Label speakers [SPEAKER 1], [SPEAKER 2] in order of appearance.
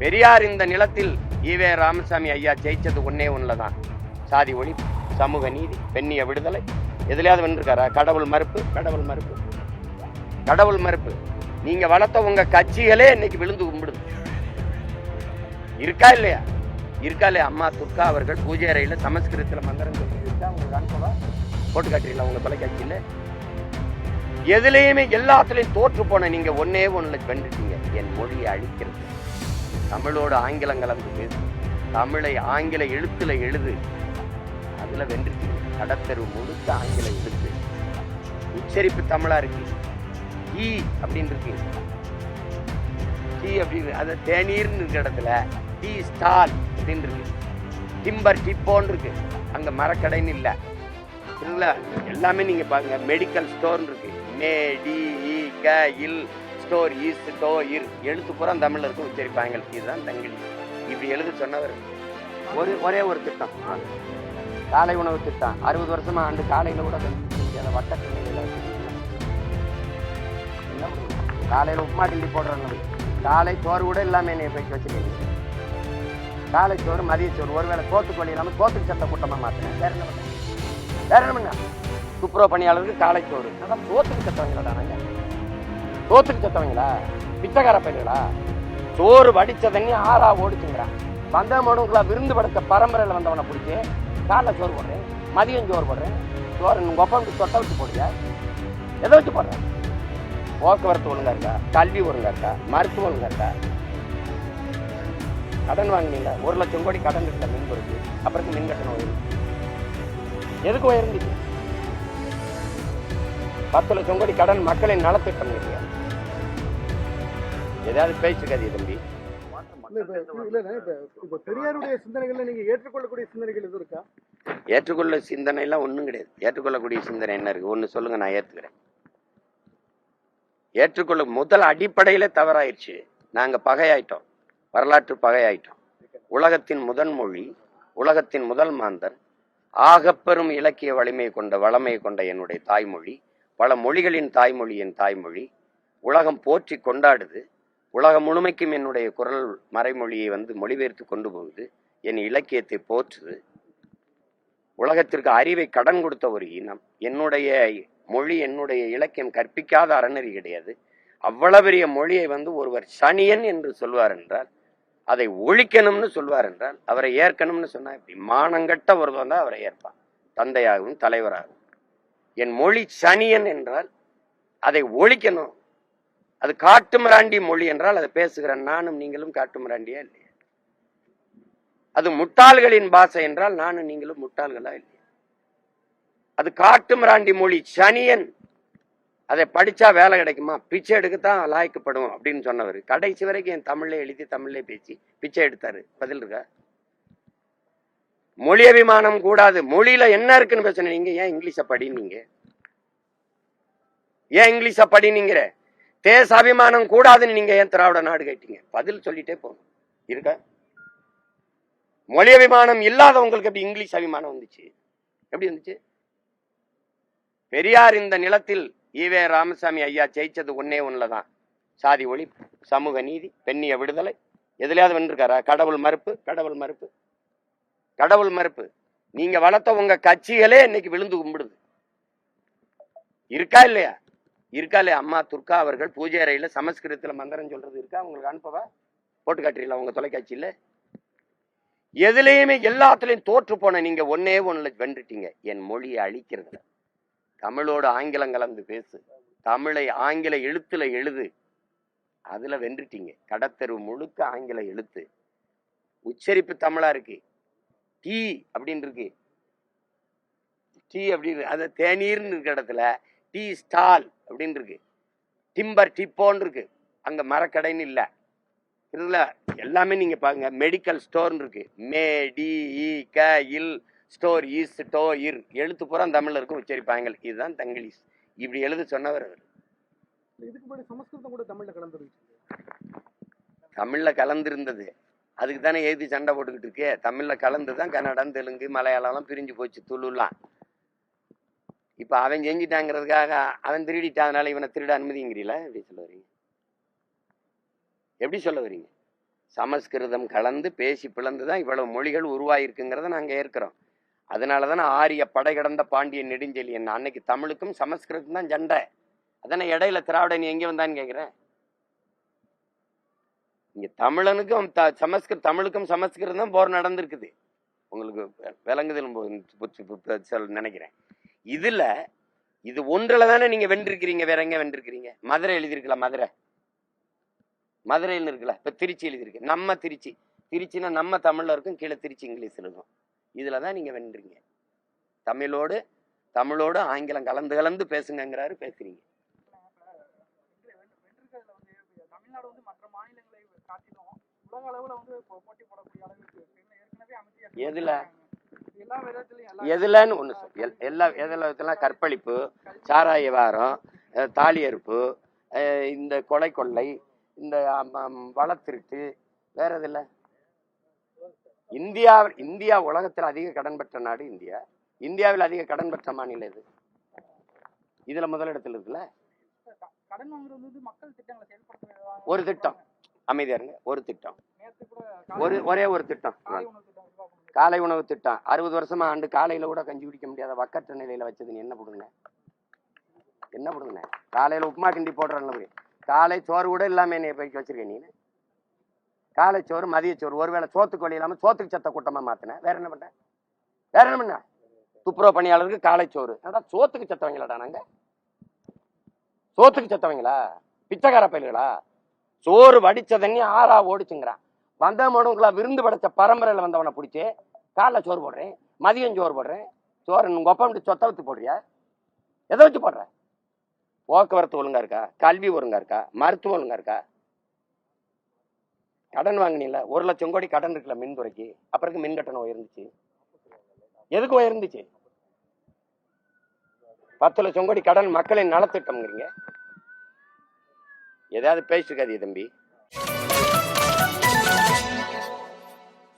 [SPEAKER 1] பெரியார் இந்த நிலத்தில் ஈவே ராமசாமி ஐயா ஜெயிச்சது ஒன்னே ஒண்ணுலதான். சாதி ஒழிப்பு, சமூக நீதி, பெண்ணிய விடுதலை. எதுலையாவது வென்றிருக்காரா? கடவுள் மறுப்பு, கடவுள் மறுப்பு, கடவுள் மறுப்பு. நீங்க வளர்த்த உங்க கட்சிகளே இன்னைக்கு விழுந்து கும்பிடுது. இருக்கா இல்லையா? இருக்கா இல்லையா? அம்மா துர்கா அவர்கள் பூஜை அறையில சமஸ்கிருதத்துல மந்திரம் இருக்கா? உங்களுக்கு அனுப்பவா? போட்டு காட்டுறீங்களா உங்க தொலைக்காட்சியில? எதுலையுமே எல்லாத்துலயும் தோற்று போன நீங்க ஒன்னே ஒண்ணுல வென்றுட்டீங்க. என் மொழியை அழிக்கிறது. தமிழோட ஆங்கிலம் கலந்து பேசு, தமிழை ஆங்கில எழுத்துல எழுது, அதுல வென்றுட்டீங்க. கடத்தெரு முழுக்க ஆங்கில எழுத்து, உச்சரிப்பு தமிழா இருக்கு. ஈ அப்படின்னு இருக்கு, டீ அப்படின்னு, அது தேநீர்னு இருக்க இடத்துல டீ ஸ்டால் அப்படின்னு இருக்கு. டிம்பர் டிப்போன்னு இருக்கு, அங்க மரக்கடைன்னு இல்ல. எல்லாமே நீங்க பாருங்க. மெடிக்கல் ஸ்டோர் இருக்கு, ஸ்டோர் ஈஸ் டோ இர், எழுத்து பூரா தமிழ்ல இருக்கும், உச்சரிப்பாங்க. இதுதான் தங்கிலி. இப்படி எழுத சொன்னவர் ஒரே ஒரு திட்டம், காலை உணவு திட்டம். 60 வருஷமா ஆண்டு காலையில கூட வட்டக்கிழமையில காலையில உப்புமா கிண்டி போடுறாங்க. காலை சோறு கூட இல்லாம என்னை போய் வச்சிருக்கீங்க. காலை சோறு, மதிய சோறு, ஒருவேளை சோத்துக்கொள்ளி இல்லாம சோத்துக்கு சட்ட கூட்டமா மாத்தினேன். வேற என்ன பண்ண? வேற என்ன பண்ண? துப்புரவு பணியாளருக்கு காலை சோறு. அதான் சோத்துக்கு சத்தவங்களா? நாங்க சோத்துக்கு சத்தவங்களா? பிச்சைக்கார பையங்களா? சோறு வடிச்ச தண்ணி ஆறா ஓடிச்சுங்கிறான். வந்த மனுங்களா விருந்து படுத்த பரம்பரையில வந்தவனை பிடிச்சி காலைல சோறு போடுறேன், மதியம் சோறு போடுறேன். சோறு உங்க ஒப்பனுக்கு தொட்ட வச்சு போடுறியா? எதை வச்சு போடுறேன்? போக்குவரத்து ஒழுங்கா இருக்கா? கல்வி ஒழுங்கா இருக்கா? மருத்துவம் ஒழுங்கா இருக்கா? கடன் வாங்கினீங்க, 1 லட்சம் கோடி கடன் இருக்க மின் பொறுப்பு. அப்புறம் மின் கட்டணம் உயர்வு எதுக்கு உயர்ந்துச்சு? 10 லட்சம் கோடி கடன் மக்களின் நலத்திட்டம் இல்லையா? ஏதாவது பேச்சுக்காது தம்பி.
[SPEAKER 2] பெரியாருடைய சிந்தனைகள்ல நீங்க ஏற்றுக்கொள்ளக்கூடிய சிந்தனைகள் எதுவும் இருக்கா?
[SPEAKER 1] ஏற்றுக்கொள்ள சிந்தனை எல்லாம் ஒண்ணும் கிடையாது. ஏற்றுக்கொள்ளக்கூடிய சிந்தனை என்ன இருக்கு? ஒண்ணு சொல்லுங்க, நான் ஏத்துக்கிறேன். ஏற்றுக்கொள்ள முதல் அடிப்படையில தவறாயிருச்சு. நாங்க பகையாயிட்டோம், வரலாற்று பகையாயிட்டோம். உலகத்தின் முதன் மொழி, உலகத்தின் முதல் மாந்தர், ஆகப்பெரும் இலக்கிய வளமை கொண்ட என்னுடைய தாய்மொழி, பல மொழிகளின் தாய்மொழி என் தாய்மொழி. உலகம் போற்றி கொண்டாடுது. உலகம் முழுமைக்கும் என்னுடைய குரல் மறைமொழியை மொழிபெயர்த்து கொண்டு போகுது. என் இலக்கியத்தை போற்றுது. உலகத்திற்கு அறிவை கடன் கொடுத்த ஒரு இனம். என்னுடைய மொழி, என்னுடைய இலக்கியம் கற்பிக்காத அறநெறி கிடையாது. அவ்வளவு பெரிய மொழியை ஒருவர் சனியன் என்று சொல்வார் என்றால், அதை ஒழிக்கணும்னு சொல்வார் என்றால், அவரை ஏற்கணும்னு சொன்னா இப்படி மானங்கட்ட ஒருவன் தான் அவரை ஏற்பான், தந்தையாகவும் தலைவராகவும். என் மொழி சனியன் என்றால் அதை ஒழிக்கணும். அது காட்டுமிராண்டி மொழி என்றால் அதை பேசுகிற நானும் நீங்களும் காட்டுமிராண்டியா இல்லையா? அது முட்டாள்களின் பாஷை என்றால் நானும் நீங்களும் முட்டாள்களா இல்லையா? அது காட்டுமிராண்டி மொழி சனியன். அதை படிச்சா வேலை கிடைக்குமா? பிச்சை எடுக்கத்தான் லாய்க்கப்படும் அப்படின்னு சொன்னவர் கடைசி வரைக்கும் என் தமிழ்ல எழுதி தமிழ்ல பேசி பிச்சை எடுத்தாரு. பதில் இருக்கா? மொழி அபிமானம் கூடாது. மொழியில என்ன இருக்குன்னு பேசணும். நீங்க ஏன் இங்கிலீஷ படினீங்க? ஏன் இங்கிலீஷ படினீங்கிற? தேசாபிமானம் கூடாதுன்னு நீங்க ஏன் திராவிட நாடு கேட்டீங்க? பதில் சொல்லிட்டே போகணும். இருக்கா? மொழி அபிமானம் இல்லாதவங்களுக்கு எப்படி இங்கிலீஷ் அபிமானம் வந்துச்சு? எப்படி வந்துச்சு? பெரியார் இந்த நிலத்தில் ஈவே ராமசாமி ஐயா ஜெயிச்சது ஒன்னே ஒண்ணுலதான். சாதி ஒழிப்பு, சமூக நீதி, பெண்ணிய விடுதலை. எதுலையாவது வென்றிருக்காரா? கடவுள் மறுப்பு, கடவுள் மறுப்பு, கடவுள் மறுப்பு. நீங்க வளர்த்த உங்க கட்சிகளே இன்னைக்கு விழுந்து கும்பிடுது. இருக்கா இல்லையா? இருக்கா இல்லையா? அம்மா துர்கா அவர்கள் பூஜை அறையில சமஸ்கிருதத்துல மந்திரம் சொல்றது இருக்கா? உங்களுக்கு அனுப்பவா? போட்டு காட்டுறீங்களா உங்க தொலைக்காட்சியில? எதுலையுமே எல்லாத்துலயும் தோற்று போன நீங்க ஒன்னே ஒண்ணுல வென்றுட்டீங்க. என் மொழியை அழிக்கிறது. தமிழோட ஆங்கிலம் கலந்து பேசு, தமிழை ஆங்கில எழுத்துல எழுது, அதுல வென்றுட்டீங்க. கடத்தெரு முழுக்க ஆங்கில எழுத்து, உச்சரிப்பு தமிழா இருக்கு. டீ அப்படின்னு இருக்கு, டீ அப்படின்னு, அது தேநீர்னு இருக்க இடத்துல டீ ஸ்டால் அப்படின்னு இருக்கு. டிம்பர் டிப்போன்னு இருக்கு, அங்க மரக்கடைன்னு இல்ல. இதுல எல்லாமே நீங்க பாருங்க. மெடிக்கல் ஸ்டோர் இருக்கு, ஸ்டோர் ஈஸ் டோ இர், எழுத்து பூரா தமிழ்ல இருக்கும், உச்சரிப்பாங்க. இதுதான் தங்கிலீஷ். இப்படி எழுத சொன்னவர் அவர்.
[SPEAKER 2] இதுக்கு முன்னாடி சமஸ்கிருதம் கூட தமிழ்ல கலந்துருச்சு.
[SPEAKER 1] தமிழ்ல கலந்துருந்தது, அதுக்கு தானே எழுதி சண்டை போட்டுக்கிட்டு இருக்கே. தமிழ்ல கலந்துதான் கன்னடம், தெலுங்கு, மலையாளம் பிரிஞ்சு போச்சு, துளுலாம். இப்ப அவன் செஞ்சிட்டாங்கிறதுக்காக அவன் திருடிட்டாதனால இவனை திருட அனுமதிங்கிறீங்களா? எப்படி சொல்ல வரீங்க? எப்படி சொல்ல வரீங்க? சமஸ்கிருதம் கலந்து பேசி பிளந்து தான் இவ்வளவு மொழிகள் உருவாயிருக்குங்கிறத நாங்கள் ஏற்கிறோம். அதனால தானே ஆரிய படை கடந்த பாண்டிய நெடுஞ்செழியன். அன்னைக்கு தமிழுக்கும் சமஸ்கிருதம் தான் சண்டை. அதானே இடையில திராவிடன் எங்கே வந்தான்னு கேட்குறேன். இங்க தமிழனுக்கும் தமிழுக்கும் சமஸ்கிருதம் தான் போர் நடந்திருக்குது. உங்களுக்கு விளங்குதல் நினைக்கிறேன். இதுல இது ஒன்றுல தானே நீங்க வென்றிருக்கிறீங்க. வேற எங்க வென்றிருக்கிறீங்க? மதுரை எழுதியிருக்கலாம். மதுரையில் இருக்குல்ல. இப்ப திருச்சி எழுதியிருக்கு. நம்ம திருச்சின்னா நம்ம தமிழ்ல இருக்கும், கீழே திருச்சி இங்கிலீஷ்ல இருக்கும். இதுலதான் நீங்க வென்றீங்க. தமிழோடு ஆங்கிலம் கலந்து பேசுங்கிறாரு, பேசுறீங்க.
[SPEAKER 2] தமிழ்நாடு வந்து மற்ற மாநிலங்களை காட்டிலும் உலக அளவுல வந்து போட்டி போடக்கூடிய அளவுக்கு ஏற்கனவே அமைதியா
[SPEAKER 1] எதுலன்னு ஒண்ணு எதுல கற்பழிப்பு, சாராய வியாபாரம், தாலி அறுப்பு, இந்த கொலை கொள்ளை, இந்த வளத்திருட்டு, வேற எதுல? இந்தியா உலகத்தில் அதிக கடன் பெற்ற நாடு இந்தியா. இந்தியாவில் அதிக கடன் பெற்ற மாநிலம் இது. இதுல முதலிடத்தில் இருக்குல்ல. ஒரு திட்டம், அமைதியா இருங்க. ஒரு திட்டம், ஒரே ஒரு திட்டம், காலை உணவு திட்டம். 60 வருஷமா ஆண்டு காலையில கூட கஞ்சி குடிக்க முடியாத வக்கற்ற நிலையில வச்சது. நீ என்ன கொடுங்க? காலையில உப்புமா கிண்டி போடுற காலை சோறு கூட இல்லாம என்னைய போய் வச்சிருக்க நீ. காலை சோறு, மதிய சோறு, ஒருவேளை சோத்துக்கு வழி இல்லாம சோத்துக்கு சத்த கூட்டமா மாத்தின. வேற என்ன பண்ண? துப்புரவு பணியாளருக்கு காலை சோறு. சோத்துக்கு சத்தவங்களாடா நாங்க? சோத்துக்கு சத்தவங்களா? பிச்சைக்கார பயில்களா? சோறு வடிச்ச தண்ணி ஆறா ஓடிச்சுங்கிறான். வந்தவனுக்குள்ள விருந்து படைச்ச பரம்பரையில வந்தவனை பிடிச்சி காலைல சோறு போடுறேன், மதியம் சோறு போடுறேன். சோறு உங்க ஒப்பம் சொத்தை வச்சு போடுறியா? எதை வச்சு போடுற? போக்குவரத்து ஒழுங்கா இருக்கா? கல்வி ஒழுங்கா இருக்கா? மருத்துவம் ஒழுங்கா இருக்கா? கடன் வாங்கினீங்களா? 1 லட்சம் கோடி கடன் இருக்குல்ல மின்துறைக்கு. அப்புறம் மின் கட்டணம் உயர்ந்துச்சு. எதுக்கு உயர்ந்துச்சு? 10 லட்சம் கோடி கடன் மக்களின் நலத்திட்டம்ங்கிறீங்க. ஏதாவது பேசிருக்காதீங்க தம்பி.